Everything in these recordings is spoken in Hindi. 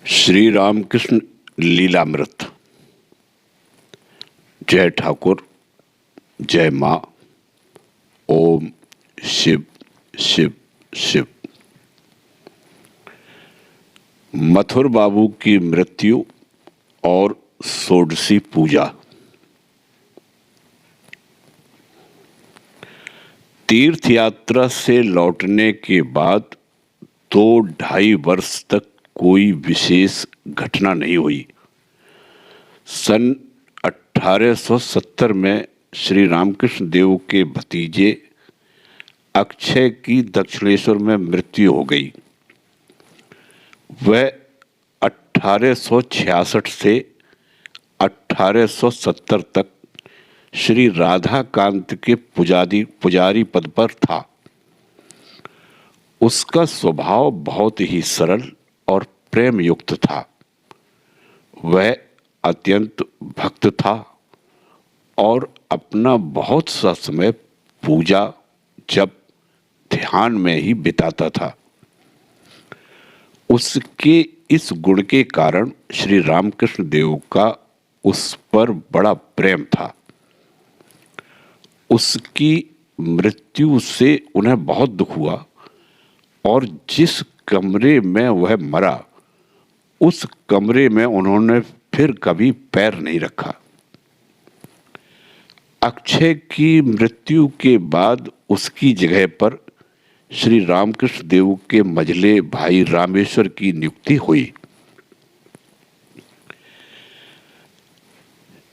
श्री रामकृष्ण लीलामृत। जय ठाकुर, जय माँ। ओम शिव शिव शिव। मथुर बाबू की मृत्यु और षोडशी पूजा। तीर्थ यात्रा से लौटने के बाद 2-2.5 वर्ष तक कोई विशेष घटना नहीं हुई। सन 1870 में श्री रामकृष्ण देव के भतीजे अक्षय की दक्षिणेश्वर में मृत्यु हो गई। वह 1866 से 1870 तक श्री राधाकांत के पुजारी पद पर था। उसका स्वभाव बहुत ही सरल और प्रेम युक्त था। वह अत्यंत भक्त था और अपना बहुत सा समय पूजा जप ध्यान में ही बिताता था। उसके इस गुण के कारण श्री रामकृष्ण देव का उस पर बड़ा प्रेम था। उसकी मृत्यु से उन्हें बहुत दुख हुआ और जिस कमरे में वह मरा उस कमरे में उन्होंने फिर कभी पैर नहीं रखा। अक्षय की मृत्यु के बाद उसकी जगह पर श्री रामकृष्ण देव के मझले भाई रामेश्वर की नियुक्ति हुई।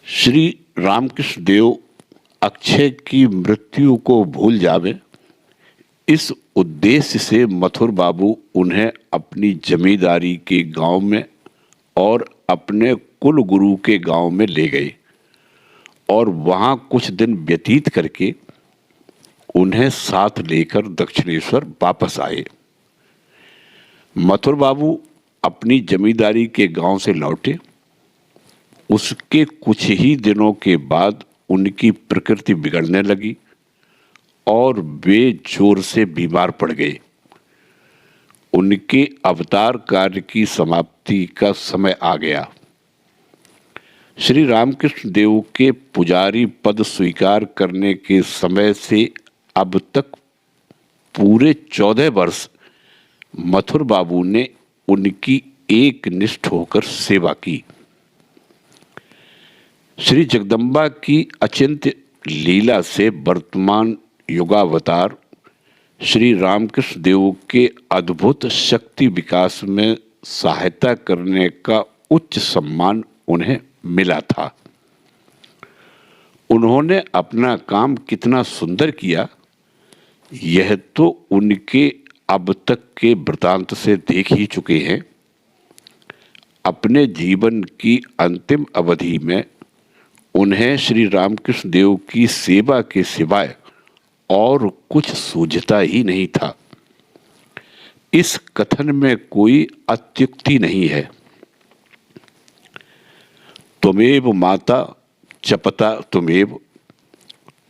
श्री रामकृष्ण देव अक्षय की मृत्यु को भूल जावे, इस उद्देश्य से मथुर बाबू उन्हें अपनी जमींदारी के गांव में और अपने कुल गुरु के गांव में ले गए और वहां कुछ दिन व्यतीत करके उन्हें साथ लेकर दक्षिणेश्वर वापस आए। मथुर बाबू अपनी जमींदारी के गांव से लौटे। उसके कुछ ही दिनों के बाद उनकी प्रकृति बिगड़ने लगी और वे जोर से बीमार पड़ गए। उनके अवतार कार्य की समाप्ति का समय आ गया। श्री रामकृष्ण देव के पुजारी पद स्वीकार करने के समय से अब तक पूरे 14 वर्ष मथुर बाबू ने उनकी एक निष्ठ होकर सेवा की। श्री जगदम्बा की अचिंत्य लीला से वर्तमान युगावतार श्री रामकृष्ण देव के अद्भुत शक्ति विकास में सहायता करने का उच्च सम्मान उन्हें मिला था। उन्होंने अपना काम कितना सुंदर किया, यह तो उनके अब तक के वृतांत से देख ही चुके हैं। अपने जीवन की अंतिम अवधि में उन्हें श्री रामकृष्ण देव की सेवा के सिवाय और कुछ सूझता ही नहीं था। इस कथन में कोई अत्युक्ति नहीं है। त्वमेव माता चपता त्वमेव,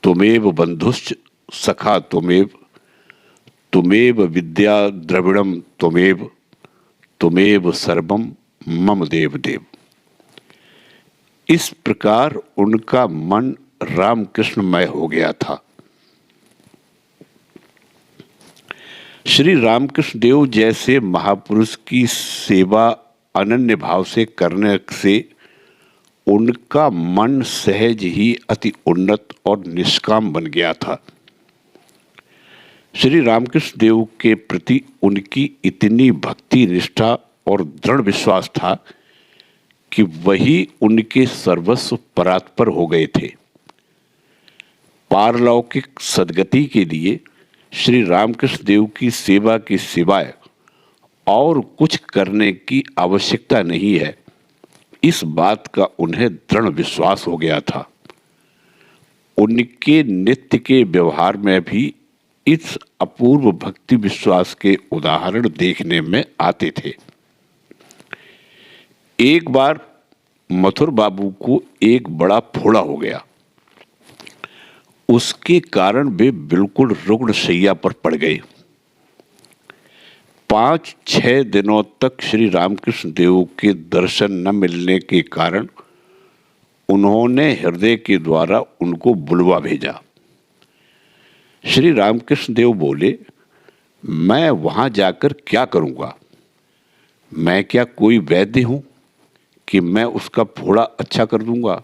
त्वमेव बंधुश्च सखा त्वमेव, त्वमेव विद्या द्रविणम त्वमेव, त्वमेव सर्वम मम देव देव। इस प्रकार उनका मन रामकृष्णमय हो गया था। श्री रामकृष्ण देव जैसे महापुरुष की सेवा अनन्य भाव से करने से उनका मन सहज ही अति उन्नत और निष्काम बन गया था। श्री रामकृष्ण देव के प्रति उनकी इतनी भक्ति निष्ठा और दृढ़ विश्वास था कि वही उनके सर्वस्व परात्पर हो गए थे। पारलौकिक सद्गति के लिए श्री रामकृष्ण देव की सेवा के सिवाय और कुछ करने की आवश्यकता नहीं है, इस बात का उन्हें दृढ़ विश्वास हो गया था। उनके नित्य के व्यवहार में भी इस अपूर्व भक्ति विश्वास के उदाहरण देखने में आते थे। एक बार मथुर बाबू को एक बड़ा फोड़ा हो गया। उसके कारण वे बिल्कुल रुग्ण शैया पर पड़ गए। 5-6 दिनों तक श्री रामकृष्ण देव के दर्शन न मिलने के कारण उन्होंने हृदय के द्वारा उनको बुलवा भेजा। श्री रामकृष्ण देव बोले, मैं वहां जाकर क्या करूंगा? मैं क्या कोई वैद्य हूं कि मैं उसका फोड़ा अच्छा कर दूंगा?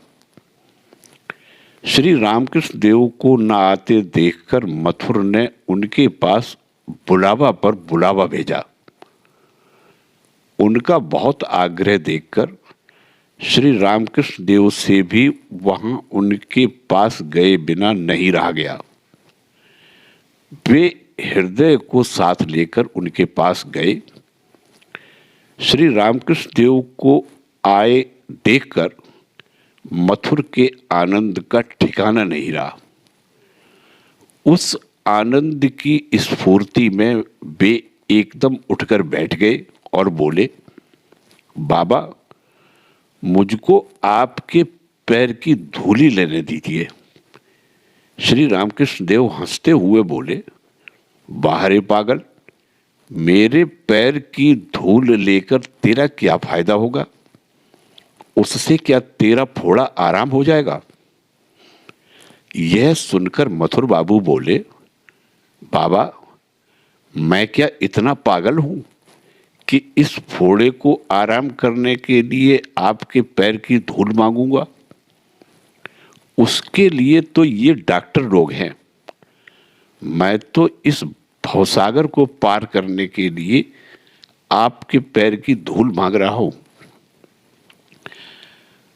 श्री रामकृष्ण देव को न आते देखकर मथुर ने उनके पास बुलावा पर बुलावा भेजा। उनका बहुत आग्रह देखकर श्री रामकृष्ण देव से भी वहां उनके पास गए बिना नहीं रहा गया। वे हृदय को साथ लेकर उनके पास गए। श्री रामकृष्ण देव को आए देखकर मथुर के आनंद का ठिकाना नहीं रहा। उस आनंद की स्फूर्ति में वे एकदम उठकर बैठ गए और बोले, बाबा, मुझको आपके पैर की धूली लेने दीजिए। श्री रामकृष्ण देव हंसते हुए बोले, बाहरे पागल, मेरे पैर की धूल लेकर तेरा क्या फायदा होगा? उससे क्या तेरा फोड़ा आराम हो जाएगा? यह सुनकर मथुर बाबू बोले, बाबा, मैं क्या इतना पागल हूं कि इस फोड़े को आराम करने के लिए आपके पैर की धूल मांगूंगा? उसके लिए तो ये डॉक्टर लोग हैं। मैं तो इस भवसागर को पार करने के लिए आपके पैर की धूल मांग रहा हूं।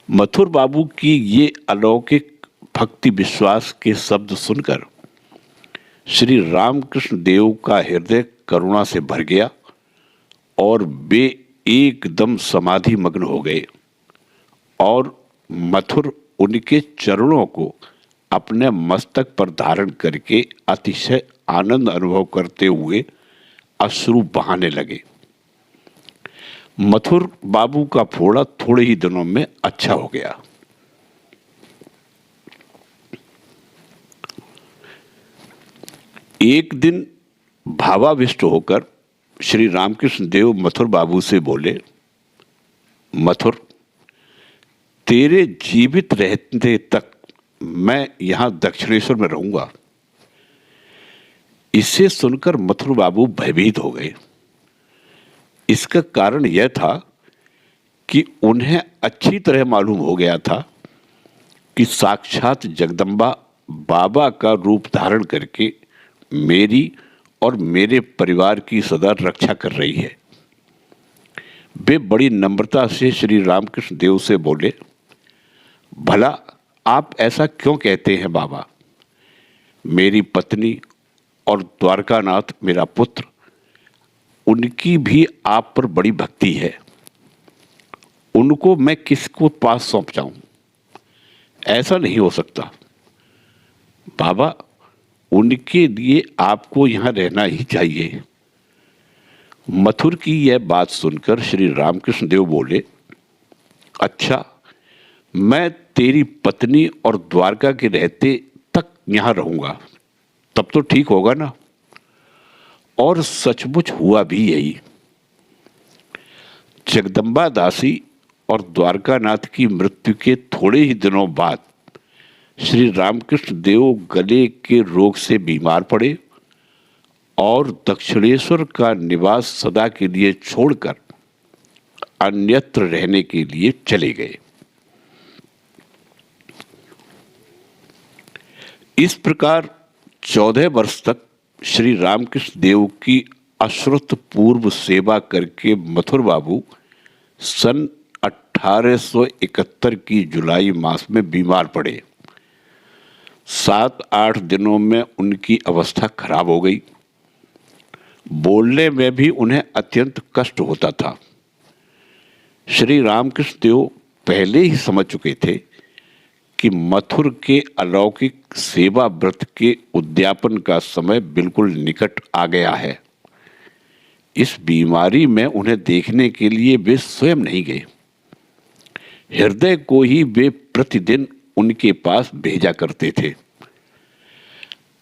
मथुर बाबू की ये अलौकिक भक्ति विश्वास के शब्द सुनकर श्री रामकृष्ण देव का हृदय करुणा से भर गया और वे एकदम समाधि मग्न हो गए और मथुर उनके चरणों को अपने मस्तक पर धारण करके अतिशय आनंद अनुभव करते हुए अश्रु बहाने लगे। मथुर बाबू का फोड़ा थोड़े ही दिनों में अच्छा हो गया। एक दिन भावाविष्ट होकर श्री रामकृष्ण देव मथुर बाबू से बोले, मथुर, तेरे जीवित रहते तक मैं यहां दक्षिणेश्वर में रहूंगा। इसे सुनकर मथुर बाबू भयभीत हो गए। इसका कारण यह था कि उन्हें अच्छी तरह मालूम हो गया था कि साक्षात जगदम्बा बाबा का रूप धारण करके मेरी और मेरे परिवार की सदा रक्षा कर रही है। वे बड़ी नम्रता से श्री रामकृष्ण देव से बोले, भला आप ऐसा क्यों कहते हैं बाबा? मेरी पत्नी और द्वारकानाथ मेरा पुत्र, उनकी भी आप पर बड़ी भक्ति है। उनको मैं किसको पास सौंप जाऊं? ऐसा नहीं हो सकता बाबा, उनके लिए आपको यहां रहना ही चाहिए। मथुर की यह बात सुनकर श्री रामकृष्ण देव बोले, अच्छा, मैं तेरी पत्नी और द्वारका के रहते तक यहां रहूंगा, तब तो ठीक होगा ना? और सचमुच हुआ भी यही। जगदम्बा दासी और द्वारकानाथ की मृत्यु के थोड़े ही दिनों बाद श्री रामकृष्ण देव गले के रोग से बीमार पड़े और दक्षिणेश्वर का निवास सदा के लिए छोड़कर अन्यत्र रहने के लिए चले गए। इस प्रकार 14 वर्ष तक श्री रामकृष्ण देव की अश्रुत पूर्व सेवा करके मथुर बाबू सन 1871 की जुलाई मास में बीमार पड़े। 7-8 दिनों में उनकी अवस्था खराब हो गई। बोलने में भी उन्हें अत्यंत कष्ट होता था। श्री रामकृष्ण देव पहले ही समझ चुके थे कि मथुर के अलौकिक सेवा व्रत के उद्यापन का समय बिल्कुल निकट आ गया है। इस बीमारी में उन्हें देखने के लिए वे स्वयं नहीं गए। हृदय को ही वे प्रतिदिन उनके पास भेजा करते थे।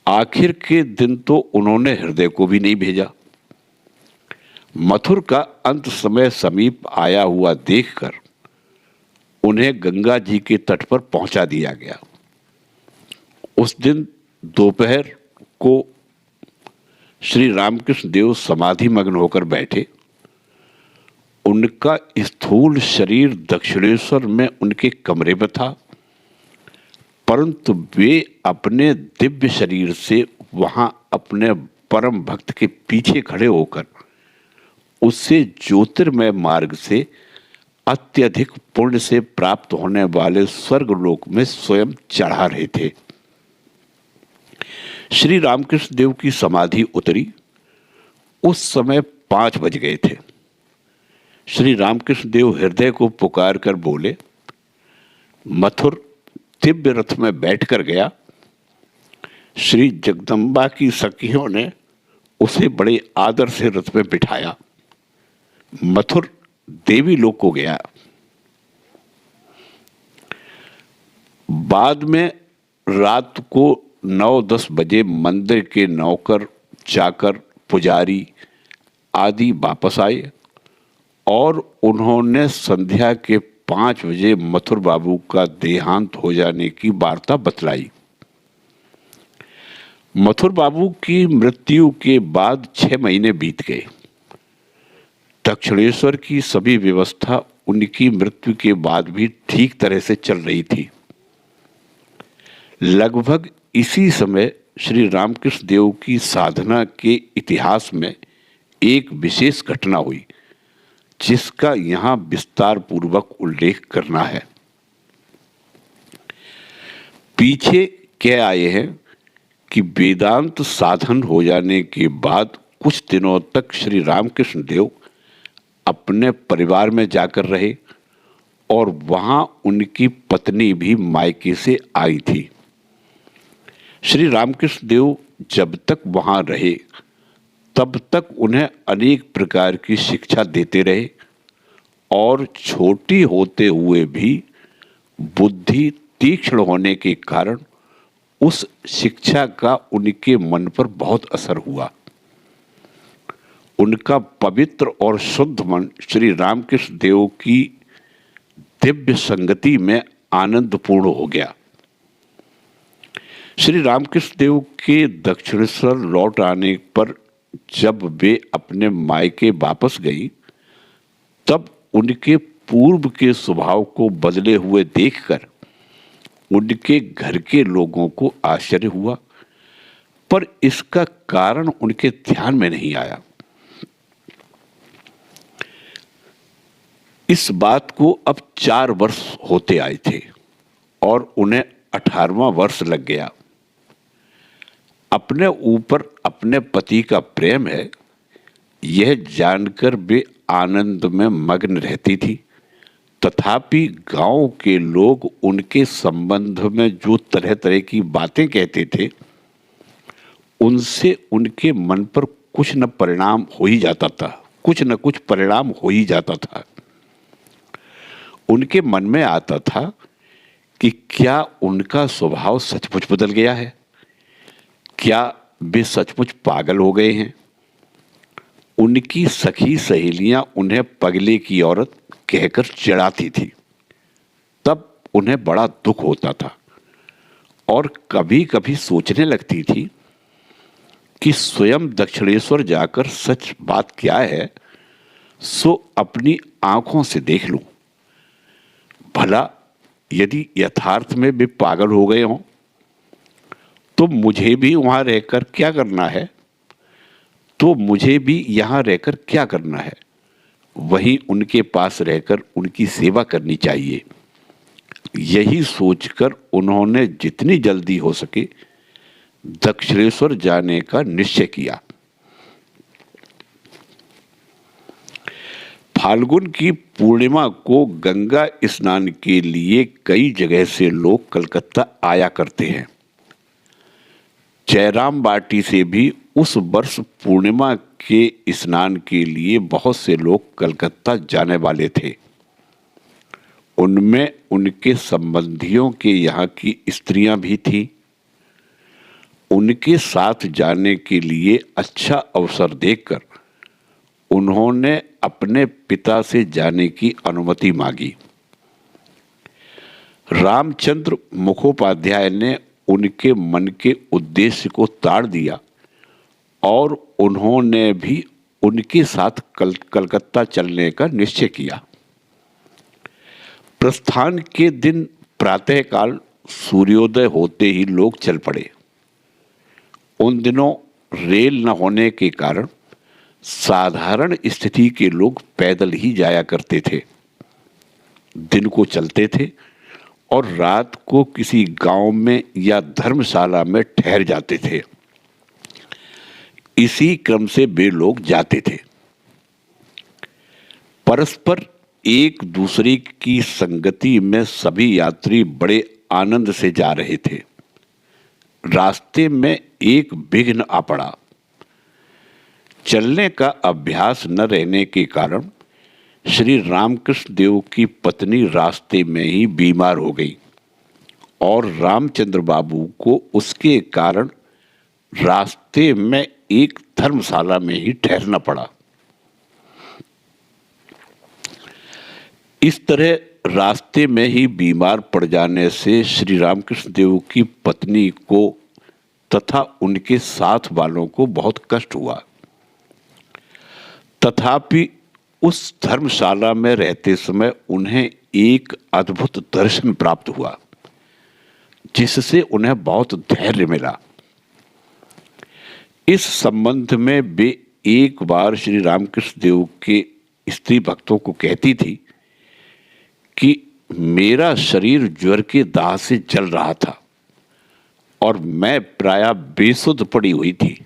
आखिर के दिन तो उन्होंने हृदय को भी नहीं भेजा। मथुर का अंत समय समीप आया हुआ देखकर उन्हें गंगा जी के तट पर पहुंचा दिया गया। उस दिन दोपहर को श्री रामकृष्ण देव समाधि मग्न होकर बैठे। उनका स्थूल शरीर दक्षिणेश्वर में उनके कमरे में था, परंतु वे अपने दिव्य शरीर से वहां अपने परम भक्त के पीछे खड़े होकर उससे ज्योतिर्मय मार्ग से अत्यधिक पुण्य से प्राप्त होने वाले स्वर्गलोक में स्वयं चढ़ा रहे थे। श्री रामकृष्ण देव की समाधि उतरी। उस समय 5 बज गए थे। श्री रामकृष्ण देव हृदय को पुकार कर बोले, मथुर दिव्य रथ में बैठकर गया। श्री जगदम्बा की सखियों ने उसे बड़े आदर से रथ में बिठाया। मथुर देवी लोक को गया। बाद में रात को 9-10 बजे मंदिर के नौकर, चाकर, पुजारी आदि वापस आए और उन्होंने संध्या के 5 बजे मथुर बाबू का देहांत हो जाने की वार्ता बतलाई। मथुर बाबू की मृत्यु के बाद 6 महीने बीत गए। दक्षिणेश्वर की सभी व्यवस्था उनकी मृत्यु के बाद भी ठीक तरह से चल रही थी। लगभग इसी समय श्री रामकृष्ण देव की साधना के इतिहास में एक विशेष घटना हुई, जिसका यहाँ विस्तार पूर्वक उल्लेख करना है। पीछे कह आए हैं कि वेदांत साधन हो जाने के बाद कुछ दिनों तक श्री रामकृष्ण देव अपने परिवार में जाकर रहे और वहां उनकी पत्नी भी मायके से आई थी। श्री रामकृष्ण देव जब तक वहां रहे तब तक उन्हें अनेक प्रकार की शिक्षा देते रहे और छोटी होते हुए भी बुद्धि तीक्ष्ण होने के कारण उस शिक्षा का उनके मन पर बहुत असर हुआ। उनका पवित्र और शुद्ध मन श्री रामकृष्ण देव की दिव्य संगति में आनंदपूर्ण हो गया। श्री रामकृष्ण देव के दक्षिणेश्वर लौट आने पर जब वे अपने मायके वापस गई, तब उनके पूर्व के स्वभाव को बदले हुए देखकर उनके घर के लोगों को आश्चर्य हुआ, पर इसका कारण उनके ध्यान में नहीं आया। इस बात को अब 4 वर्ष होते आए थे और उन्हें 18वां वर्ष लग गया। अपने ऊपर अपने पति का प्रेम है, यह जानकर वे आनंद में मग्न रहती थी। तथापि गांव के लोग उनके संबंध में जो तरह तरह की बातें कहते थे, उनसे उनके मन पर कुछ न परिणाम हो ही जाता था, कुछ न कुछ परिणाम हो ही जाता था। उनके मन में आता था कि क्या उनका स्वभाव सचमुच बदल गया है, क्या वे सचमुच पागल हो गए हैं। उनकी सखी सहेलियां उन्हें पगले की औरत कहकर चिढ़ाती थी, तब उन्हें बड़ा दुख होता था और कभी कभी सोचने लगती थी कि स्वयं दक्षिणेश्वर जाकर सच बात क्या है सो अपनी आंखों से देख लूं। भला यदि यथार्थ में वे पागल हो गए हों तो मुझे भी वहां रहकर क्या करना है, तो मुझे भी यहाँ रहकर क्या करना है। वहीं उनके पास रहकर उनकी सेवा करनी चाहिए। यही सोचकर उन्होंने जितनी जल्दी हो सके दक्षिणेश्वर जाने का निश्चय किया। फाल्गुन की पूर्णिमा को गंगा स्नान के लिए कई जगह से लोग कलकत्ता आया करते हैं। जयराम बाटी से भी उस वर्ष पूर्णिमा के स्नान के लिए बहुत से लोग कलकत्ता जाने वाले थे। उनमें उनके संबंधियों के यहाँ की स्त्रियां भी थीं। उनके साथ जाने के लिए अच्छा अवसर देखकर उन्होंने अपने पिता से जाने की अनुमति मांगी। रामचंद्र मुखोपाध्याय ने उनके मन के उद्देश्य को ताड़ दिया और उन्होंने भी उनके साथ कलकत्ता चलने का निश्चय किया। प्रस्थान के दिन प्रातःकाल सूर्योदय होते ही लोग चल पड़े। उन दिनों रेल न होने के कारण साधारण स्थिति के लोग पैदल ही जाया करते थे। दिन को चलते थे और रात को किसी गांव में या धर्मशाला में ठहर जाते थे। इसी क्रम से वे लोग जाते थे। परस्पर एक दूसरे की संगति में सभी यात्री बड़े आनंद से जा रहे थे। रास्ते में एक विघ्न आ पड़ा। चलने का अभ्यास न रहने के कारण श्री रामकृष्ण देव की पत्नी रास्ते में ही बीमार हो गई और रामचंद्र बाबू को उसके कारण रास्ते में एक धर्मशाला में ही ठहरना पड़ा। इस तरह रास्ते में ही बीमार पड़ जाने से श्री रामकृष्ण देव की पत्नी को तथा उनके साथ वालों को बहुत कष्ट हुआ। तथापि उस धर्मशाला में रहते समय उन्हें एक अद्भुत दर्शन प्राप्त हुआ, जिससे उन्हें बहुत धैर्य मिला। इस संबंध में वे एक बार श्री रामकृष्ण देव के स्त्री भक्तों को कहती थी कि मेरा शरीर ज्वर के दाह से जल रहा था और मैं प्रायः बेसुध पड़ी हुई थी।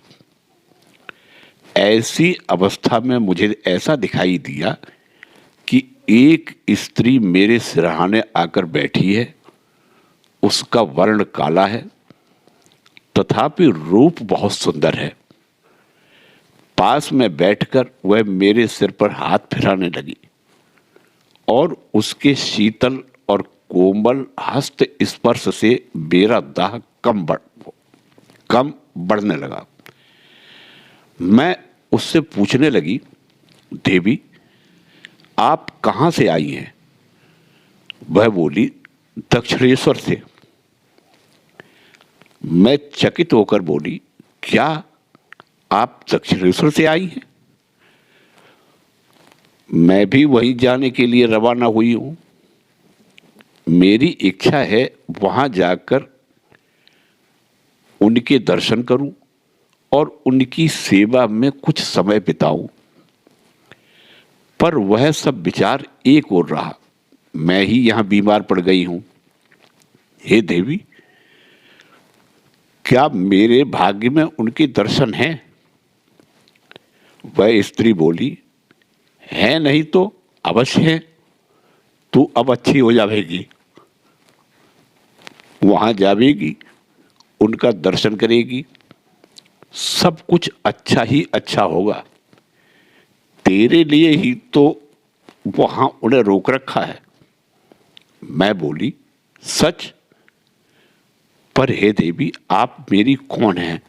ऐसी अवस्था में मुझे ऐसा दिखाई दिया कि एक स्त्री मेरे सिरहाने आकर बैठी है। उसका वर्ण काला है, तथापि रूप बहुत सुंदर है। पास में बैठकर वह मेरे सिर पर हाथ फिराने लगी और उसके शीतल और कोमल हस्त स्पर्श से मेरा दाह कम बढ़ने लगा। मैं उससे पूछने लगी, देवी आप कहाँ से आई हैं? वह बोली, दक्षिणेश्वर से। मैं चकित होकर बोली, क्या आप दक्षिणेश्वर से आई हैं? मैं भी वहीं जाने के लिए रवाना हुई हूं। मेरी इच्छा है वहां जाकर उनके दर्शन करूं और उनकी सेवा में कुछ समय बिताऊं। पर वह सब विचार एक ओर रहा। मैं ही यहां बीमार पड़ गई हूं। हे देवी, क्या मेरे भाग्य में उनके दर्शन हैं? वह स्त्री बोली, है नहीं तो अवश्य है। तू अब अच्छी हो जाएगी, वहां जाएगी, उनका दर्शन करेगी, सब कुछ अच्छा ही अच्छा होगा। तेरे लिए ही तो वहां उन्हें रोक रखा है। मैं बोली, सच? पर हे देवी, आप मेरी कौन हैं?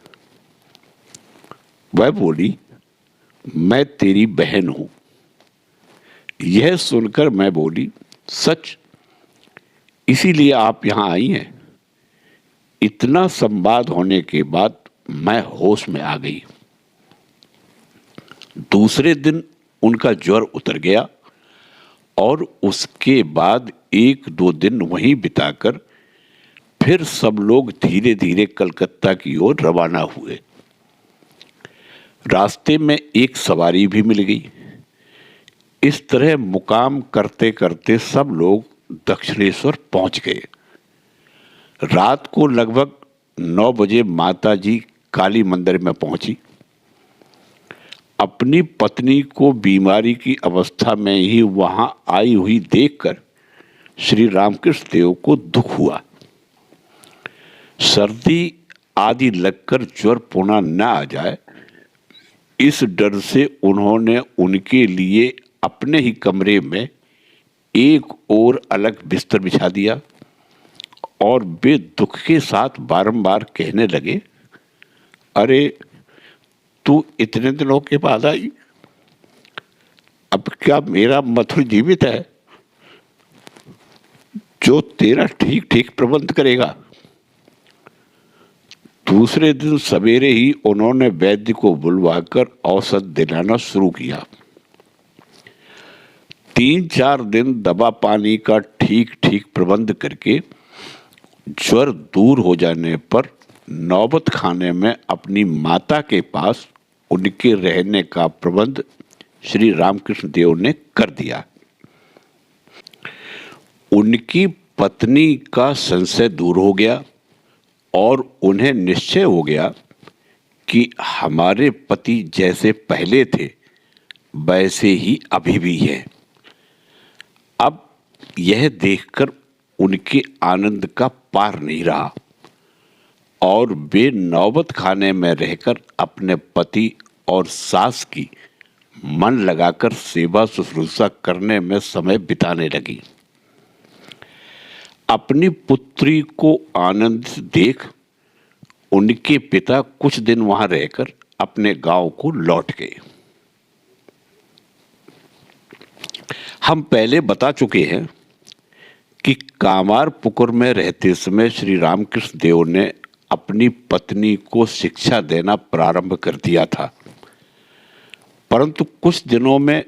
वह बोली, मैं तेरी बहन हूं। यह सुनकर मैं बोली, सच? इसीलिए आप यहां आई हैं? इतना संवाद होने के बाद मैं होश में आ गई। दूसरे दिन उनका ज्वर उतर गया और उसके बाद एक दो दिन वहीं बिताकर फिर सब लोग धीरे धीरे कलकत्ता की ओर रवाना हुए। रास्ते में एक सवारी भी मिल गई। इस तरह मुकाम करते करते सब लोग दक्षिणेश्वर पहुंच गए। रात को लगभग 9 बजे माता जी काली मंदिर में पहुंची। अपनी पत्नी को बीमारी की अवस्था में ही वहां आई हुई देखकर श्री रामकृष्ण देव को दुख हुआ। सर्दी आदि लगकर ज्वर पुनः न आ जाए, इस डर से उन्होंने उनके लिए अपने ही कमरे में एक और अलग बिस्तर बिछा दिया और वे दुख के साथ बारंबार कहने लगे, अरे तू इतने दिनों के बाद आई, अब क्या मेरा मथुर जीवित है जो तेरा ठीक ठीक प्रबंध करेगा? दूसरे दिन सवेरे ही उन्होंने वैद्य को बुलवाकर औषध दिलाना शुरू किया। 3-4 दिन दवा पानी का ठीक ठीक प्रबंध करके ज्वर दूर हो जाने पर नौबत खाने में अपनी माता के पास उनके रहने का प्रबंध श्री रामकृष्ण देव ने कर दिया। उनकी पत्नी का संशय दूर हो गया और उन्हें निश्चय हो गया कि हमारे पति जैसे पहले थे वैसे ही अभी भी है। अब यह देखकर उनके आनंद का पार नहीं रहा और वे नौबत खाने में रहकर अपने पति और सास की मन लगाकर सेवा शुश्रूषा करने में समय बिताने लगी। अपनी पुत्री को आनंदित देख उनके पिता कुछ दिन वहां रहकर अपने गांव को लौट गए। हम पहले बता चुके हैं कि कामारपुकुर में रहते समय श्री रामकृष्ण देव ने अपनी पत्नी को शिक्षा देना प्रारंभ कर दिया था, परंतु कुछ दिनों में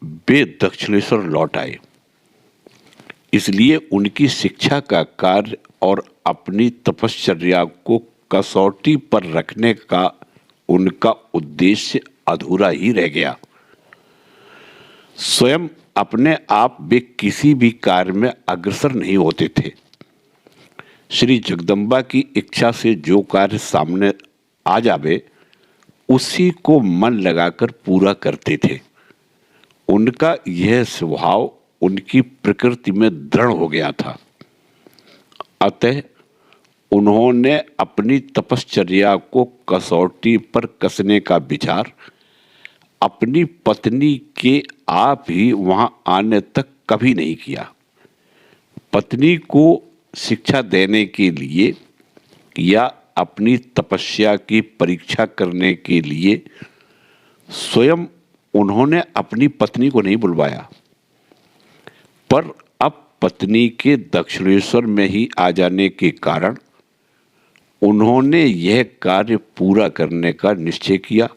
वे दक्षिणेश्वर लौट आए। इसलिए उनकी शिक्षा का कार्य और अपनी तपश्चर्या को कसौटी पर रखने का उनका उद्देश्य अधूरा ही रह गया। स्वयं अपने आप वे किसी भी कार्य में अग्रसर नहीं होते थे। श्री जगदम्बा की इच्छा से जो कार्य सामने आ जावे उसी को मन लगाकर पूरा करते थे। उनका यह स्वभाव उनकी प्रकृति में दृढ़ हो गया था। अतः उन्होंने अपनी तपश्चर्या को कसौटी पर कसने का विचार अपनी पत्नी के आप ही वहां आने तक कभी नहीं किया। पत्नी को शिक्षा देने के लिए या अपनी तपस्या की परीक्षा करने के लिए स्वयं उन्होंने अपनी पत्नी को नहीं बुलवाया, पर अब पत्नी के दक्षिणेश्वर में ही आ जाने के कारण उन्होंने यह कार्य पूरा करने का निश्चय किया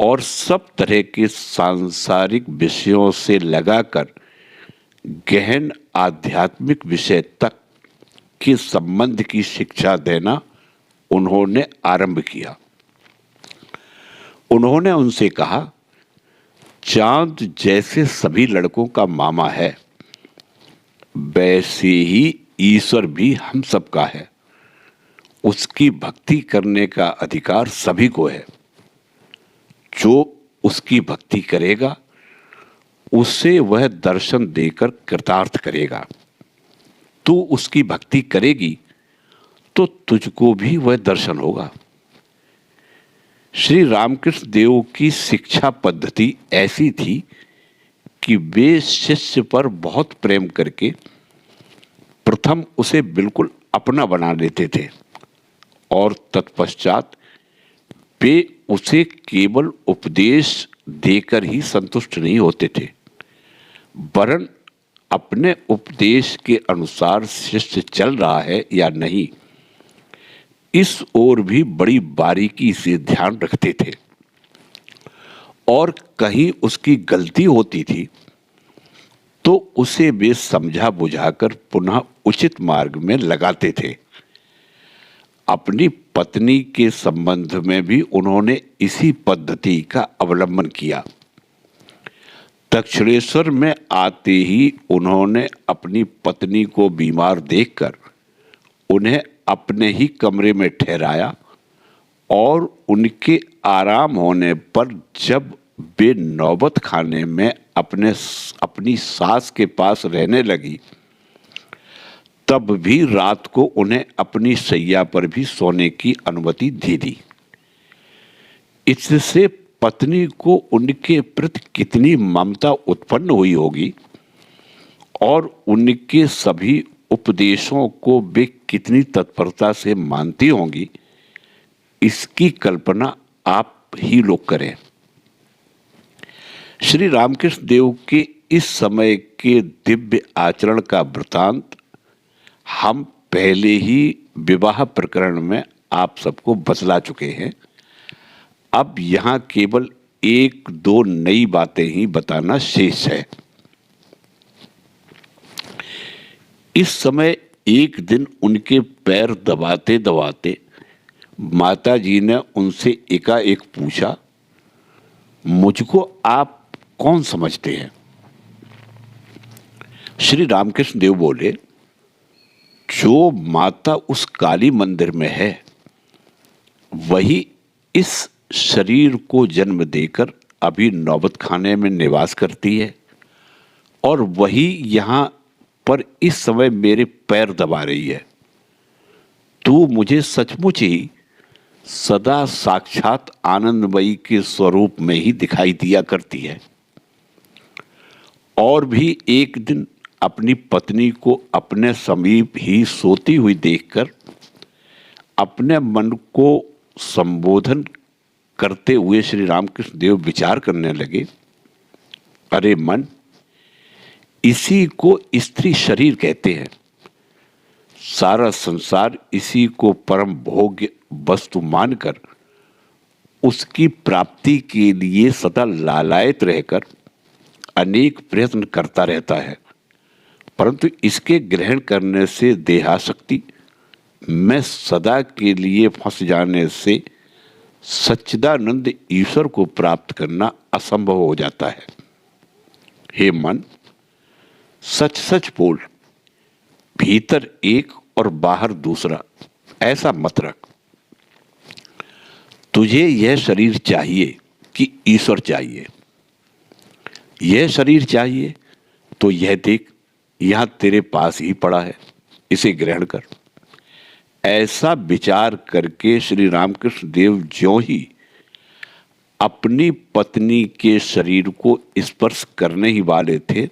और सब तरह के सांसारिक विषयों से लगाकर गहन आध्यात्मिक विषय तक के संबंध की शिक्षा देना उन्होंने आरंभ किया। उन्होंने उनसे कहा, चांद जैसे सभी लड़कों का मामा है वैसे ही ईश्वर भी हम सबका है। उसकी भक्ति करने का अधिकार सभी को है। जो उसकी भक्ति करेगा उसे वह दर्शन देकर कृतार्थ करेगा। तू उसकी भक्ति करेगी तो तुझको भी वह दर्शन होगा। श्री रामकृष्ण देव की शिक्षा पद्धति ऐसी थी कि वे शिष्य पर बहुत प्रेम करके प्रथम उसे बिल्कुल अपना बना लेते थे और तत्पश्चात वे उसे केवल उपदेश देकर ही संतुष्ट नहीं होते थे, वरन अपने उपदेश के अनुसार शिष्य चल रहा है या नहीं इस ओर भी बड़ी बारीकी से ध्यान रखते थे और कहीं उसकी गलती होती थी तो उसे वे समझा बुझाकर पुनः उचित मार्ग में लगाते थे। अपनी पत्नी के संबंध में भी उन्होंने इसी पद्धति का अवलंबन किया। दक्षिणेश्वर में आते ही उन्होंने अपनी पत्नी को बीमार देखकर उन्हें अपने ही कमरे में ठहराया और उनके आराम होने पर जब वे नौबत खाने में अपनी सास के पास रहने लगी तब भी रात को उन्हें अपनी शैया पर भी सोने की अनुमति दे दी। इससे पत्नी को उनके प्रति कितनी ममता उत्पन्न हुई होगी और उनके सभी उपदेशों को वे कितनी तत्परता से मानती होंगी, इसकी कल्पना आप ही लोग करें। श्री रामकृष्ण देव के इस समय के दिव्य आचरण का वृतांत हम पहले ही विवाह प्रकरण में आप सबको बतला चुके हैं। अब यहाँ केवल एक दो नई बातें ही बताना शेष है। इस समय एक दिन उनके पैर दबाते दबाते माताजी ने उनसे एकाएक पूछा, मुझको आप कौन समझते हैं? श्री रामकृष्ण देव बोले, जो माता उस काली मंदिर में है वही इस शरीर को जन्म देकर अभी नौबत खाने में निवास करती है और वही यहाँ पर इस समय मेरे पैर दबा रही है। तू मुझे सचमुच ही सदा साक्षात आनंदमयी के स्वरूप में ही दिखाई दिया करती है। और भी एक दिन अपनी पत्नी को अपने समीप ही सोती हुई देखकर अपने मन को संबोधन करते हुए श्री रामकृष्ण देव विचार करने लगे, अरे मन, इसी को स्त्री शरीर कहते हैं। सारा संसार इसी को परम भोग्य वस्तु मानकर उसकी प्राप्ति के लिए सदा लालायित रहकर अनेक प्रयत्न करता रहता है, परंतु इसके ग्रहण करने से देहासक्ति में सदा के लिए फंस जाने से सच्चिदानंद ईश्वर को प्राप्त करना असंभव हो जाता है। हे मन, सच सच बोल, भीतर एक और बाहर दूसरा ऐसा मत रख। तुझे यह शरीर चाहिए कि ईश्वर चाहिए? यह शरीर चाहिए तो यह देख, यहां तेरे पास ही पड़ा है, इसे ग्रहण कर। ऐसा विचार करके श्री रामकृष्ण देव ज्यों ही अपनी पत्नी के शरीर को स्पर्श करने ही वाले थे,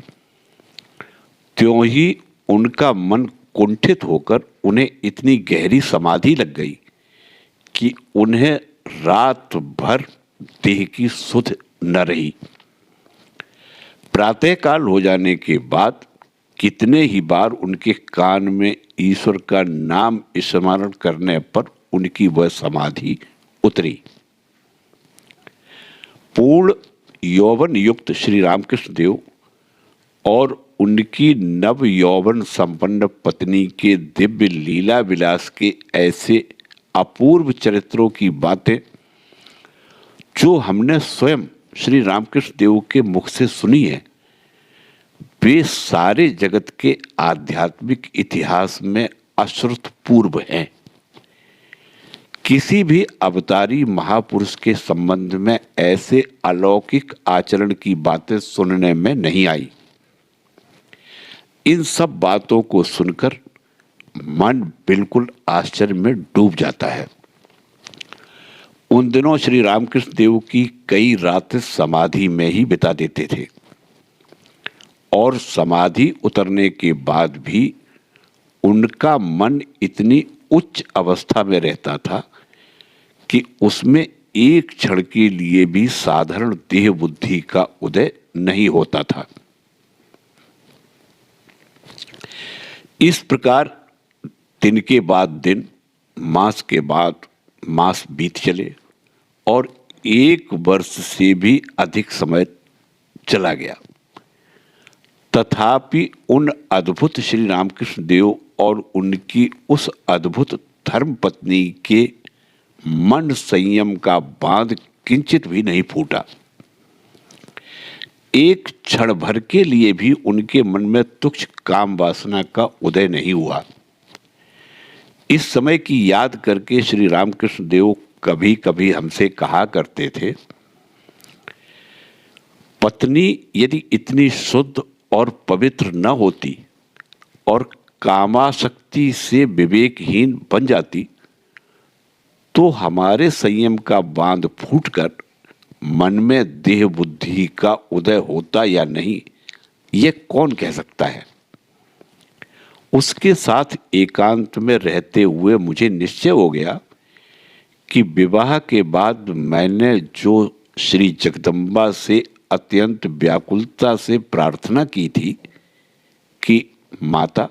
त्यों ही उनका मन कुंठित होकर उन्हें इतनी गहरी समाधि लग गई कि उन्हें रात भर देह की सुध न रही। प्रातःकाल हो जाने के बाद कितने ही बार उनके कान में ईश्वर का नाम स्मरण करने पर उनकी वह समाधि उतरी। पूर्ण यौवन युक्त श्री रामकृष्ण देव और उनकी नव यौवन संपन्न पत्नी के दिव्य लीला विलास के ऐसे अपूर्व चरित्रों की बातें जो हमने स्वयं श्री रामकृष्ण देव के मुख से सुनी है, वे सारे जगत के आध्यात्मिक इतिहास में अश्रुतपूर्व हैं। किसी भी अवतारी महापुरुष के संबंध में ऐसे अलौकिक आचरण की बातें सुनने में नहीं आई। इन सब बातों को सुनकर मन बिल्कुल आश्चर्य में डूब जाता है। उन दिनों श्री रामकृष्ण देव की कई रातें समाधि में ही बिता देते थे और समाधि उतरने के बाद भी उनका मन इतनी उच्च अवस्था में रहता था कि उसमें एक क्षण के लिए भी साधारण देह बुद्धि का उदय नहीं होता था। इस प्रकार दिन के बाद दिन, मास के बाद मास बीत चले और 1 वर्ष से भी अधिक समय चला गया। तथापि उन अद्भुत श्री रामकृष्ण देव और उनकी उस अद्भुत धर्म पत्नी के मन संयम का बांध किंचित भी नहीं फूटा। एक क्षण भर के लिए भी उनके मन में तुच्छ काम वासना का उदय नहीं हुआ। इस समय की याद करके श्री रामकृष्ण देव कभी कभी हमसे कहा करते थे, पत्नी यदि इतनी शुद्ध और पवित्र न होती और कामासक्ति से विवेकहीन बन जाती तो हमारे संयम का बांध फूटकर मन में देह बुद्धि का उदय होता या नहीं, यह कौन कह सकता है। उसके साथ एकांत में रहते हुए मुझे निश्चय हो गया कि विवाह के बाद मैंने जो श्री जगदम्बा से अत्यंत व्याकुलता से प्रार्थना की थी कि माता,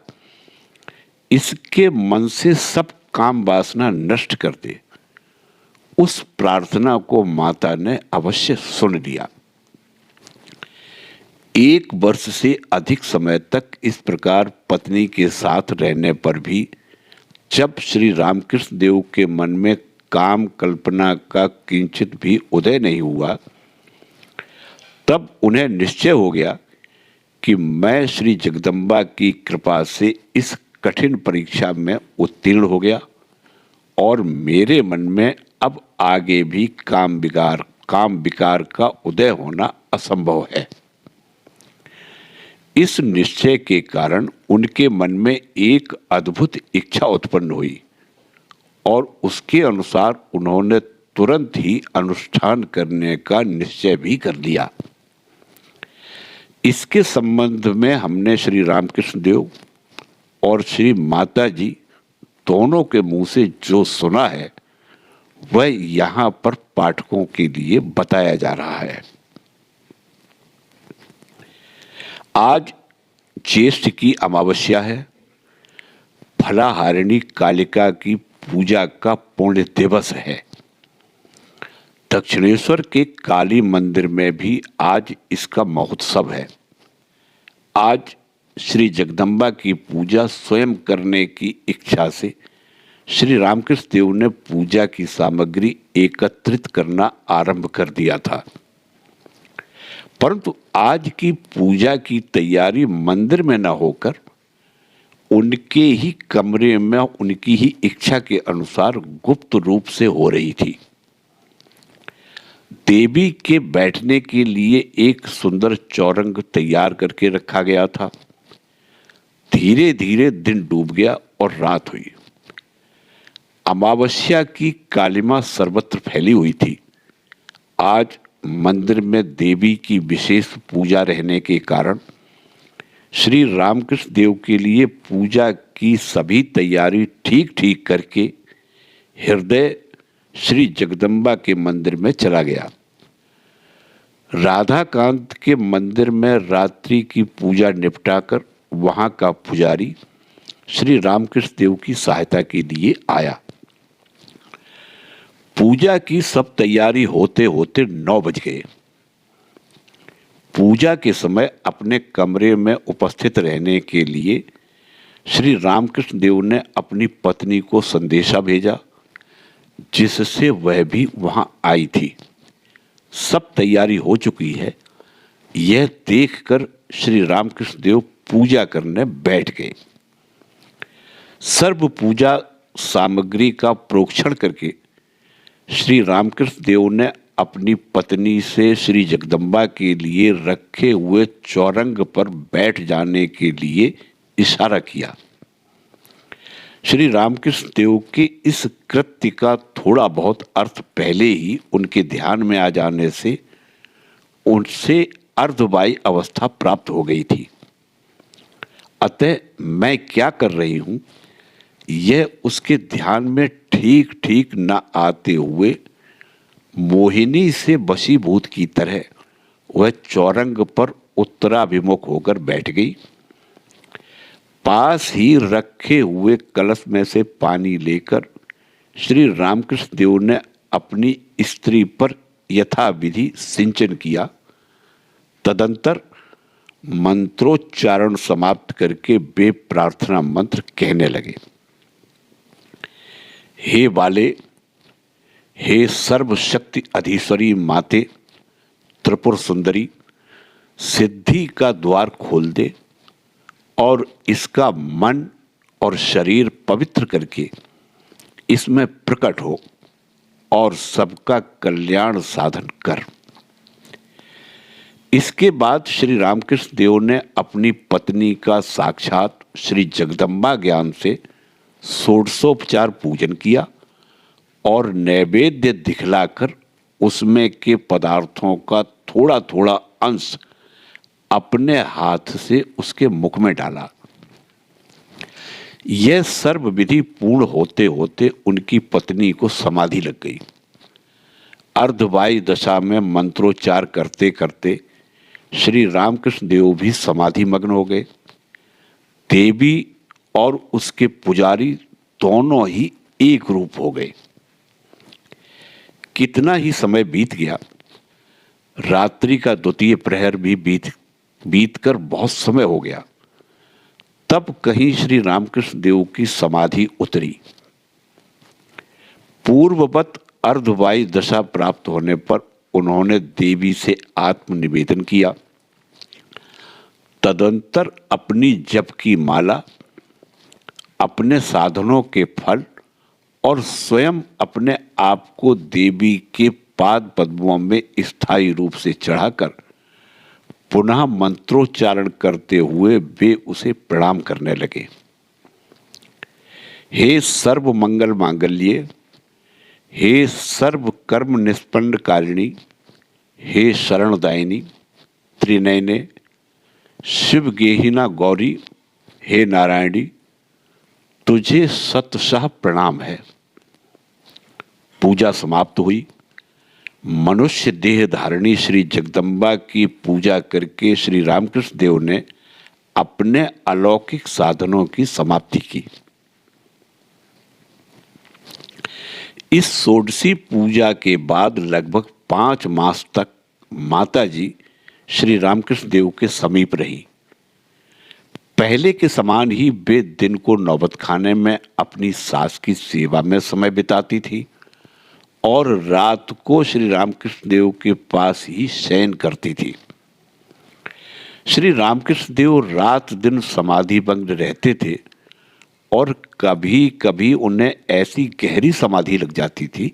इसके मन से सब काम वासना नष्ट कर दे। उस प्रार्थना को माता ने अवश्य सुन लिया। 1 वर्ष से अधिक समय तक इस प्रकार पत्नी के साथ रहने पर भी जब श्री रामकृष्ण देव के मन में काम कल्पना का किंचित भी उदय नहीं हुआ, तब उन्हें निश्चय हो गया कि मैं श्री जगदम्बा की कृपा से इस कठिन परीक्षा में उत्तीर्ण हो गया और मेरे मन में अब आगे भी काम विकार का उदय होना असंभव है। इस निश्चय के कारण उनके मन में एक अद्भुत इच्छा उत्पन्न हुई और उसके अनुसार उन्होंने तुरंत ही अनुष्ठान करने का निश्चय भी कर लिया। इसके संबंध में हमने श्री रामकृष्ण देव और श्री माता जी दोनों के मुंह से जो सुना है वह यहाँ पर पाठकों के लिए बताया जा रहा है। आज ज्येष्ठ की अमावस्या है। फलाहारिणी कालिका की पूजा का पुण्य दिवस है। दक्षिणेश्वर के काली मंदिर में भी आज इसका महोत्सव है। आज श्री जगदम्बा की पूजा स्वयं करने की इच्छा से श्री रामकृष्ण देव ने पूजा की सामग्री एकत्रित करना आरंभ कर दिया था, परंतु आज की पूजा की तैयारी मंदिर में न होकर उनके ही कमरे में उनकी ही इच्छा के अनुसार गुप्त रूप से हो रही थी। देवी के बैठने के लिए एक सुंदर चौरंग तैयार करके रखा गया था। धीरे धीरे दिन डूब गया और रात हुई। अमावस्या की कालिमा सर्वत्र फैली हुई थी। आज मंदिर में देवी की विशेष पूजा रहने के कारण श्री रामकृष्ण देव के लिए पूजा की सभी तैयारी ठीक ठीक करके हृदय श्री जगदम्बा के मंदिर में चला गया। राधाकांत के मंदिर में रात्रि की पूजा निपटाकर वहां का पुजारी श्री रामकृष्ण देव की सहायता के लिए आया। पूजा की सब तैयारी होते होते 9 बज गए। पूजा के समय अपने कमरे में उपस्थित रहने के लिए श्री रामकृष्ण देव ने अपनी पत्नी को संदेशा भेजा, जिससे वह भी वहां आई थी। सब तैयारी हो चुकी है, यह देखकर श्री रामकृष्ण देव पूजा करने बैठ गए। सर्व पूजा सामग्री का प्रोक्षण करके श्री रामकृष्ण देव ने अपनी पत्नी से श्री जगदम्बा के लिए रखे हुए चौरंग पर बैठ जाने के लिए इशारा किया। श्री रामकृष्ण देव के इस कृत्य का थोड़ा बहुत अर्थ पहले ही उनके ध्यान में आ जाने से उनसे अर्धवाई अवस्था प्राप्त हो गई थी। अतः मैं क्या कर रही हूँ यह उसके ध्यान में ठीक ठीक न आते हुए मोहिनी से वशीभूत की तरह वह चौरंग पर उत्तराभिमुख होकर बैठ गई। पास ही रखे हुए कलश में से पानी लेकर श्री रामकृष्ण देव ने अपनी स्त्री पर यथाविधि सिंचन किया। तदंतर मंत्रोच्चारण समाप्त करके वे प्रार्थना मंत्र कहने लगे। हे बाले, हे सर्वशक्ति अधीश्वरी माते त्रिपुर सुंदरी, सिद्धि का द्वार खोल दे और इसका मन और शरीर पवित्र करके इसमें प्रकट हो और सबका कल्याण साधन कर। इसके बाद श्री रामकृष्ण देव ने अपनी पत्नी का साक्षात श्री जगदम्बा ज्ञान से षोडशोपचार पूजन किया और नैवेद्य दिखलाकर उसमें के पदार्थों का थोड़ा थोड़ा अंश अपने हाथ से उसके मुख में डाला। यह सर्व विधि पूर्ण होते होते उनकी पत्नी को समाधि लग गई। अर्धवायु दशा में मंत्रोच्चार करते करते श्री रामकृष्ण देव भी समाधि मग्न हो गए। देवी और उसके पुजारी दोनों ही एक रूप हो गए। कितना ही समय बीत गया, रात्रि का द्वितीय प्रहर भी बीतकर बहुत समय हो गया। तब कहीं श्री रामकृष्ण देव की समाधि उतरी। पूर्ववत अर्धवायु दशा प्राप्त होने पर उन्होंने देवी से आत्मनिवेदन किया। तदंतर अपनी जप की माला, अपने साधनों के फल और स्वयं अपने आप को देवी के पाद पद्मों में स्थायी रूप से चढ़ाकर पुनः मंत्रोच्चारण करते हुए वे उसे प्रणाम करने लगे। हे सर्व मंगल मांगल्ये, हे सर्व कर्म निष्पन्न कारिणी, हे शरणदायिनी त्रिनयने, शिव गेहिना गौरी, हे नारायणी, तुझे शतशः प्रणाम है। पूजा समाप्त हुई। मनुष्य देह धारिणी श्री जगदम्बा की पूजा करके श्री रामकृष्ण देव ने अपने अलौकिक साधनों की समाप्ति की। इस षोडशी पूजा के बाद लगभग 5 मास तक माताजी श्री रामकृष्ण देव के समीप रही। पहले के समान ही वे दिन को नौबत खाने में अपनी सास की सेवा में समय बिताती थी और रात को श्री रामकृष्ण देव के पास ही शयन करती थी। श्री रामकृष्ण देव रात दिन समाधि भंग रहते थे और कभी कभी उन्हें ऐसी गहरी समाधि लग जाती थी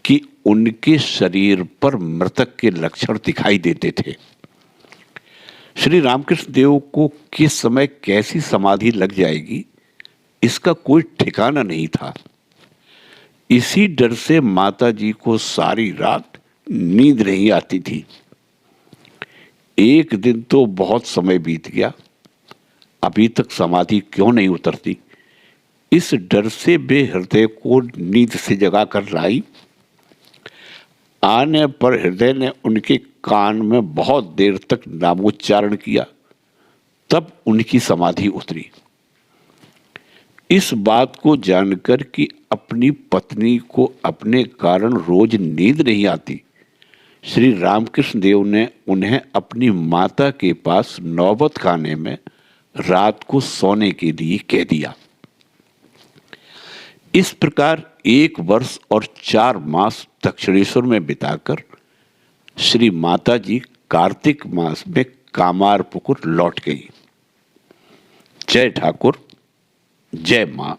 कि उनके शरीर पर मृतक के लक्षण दिखाई देते थे। श्री रामकृष्ण देव को किस समय कैसी समाधि लग जाएगी, इसका कोई ठिकाना नहीं था। इसी डर से माता जी को सारी रात नींद नहीं आती थी। एक दिन तो बहुत समय बीत गया, अभी तक समाधि क्यों नहीं उतरती, इस डर से वे हृदय को नींद से जगा कर लाई। आने पर हृदय ने उनके कान में बहुत देर तक नामोच्चारण किया, तब उनकी समाधि उतरी। इस बात को जानकर कि अपनी पत्नी को अपने कारण रोज नींद नहीं आती, श्री रामकृष्ण देव ने उन्हें अपनी माता के पास नौबत खाने में रात को सोने के लिए कह दिया। इस प्रकार 1 वर्ष और 4 मास दक्षिणेश्वर में बिताकर श्री माता जी कार्तिक मास में कामारपुकुर लौट गई। जय ठाकुर, जय मां।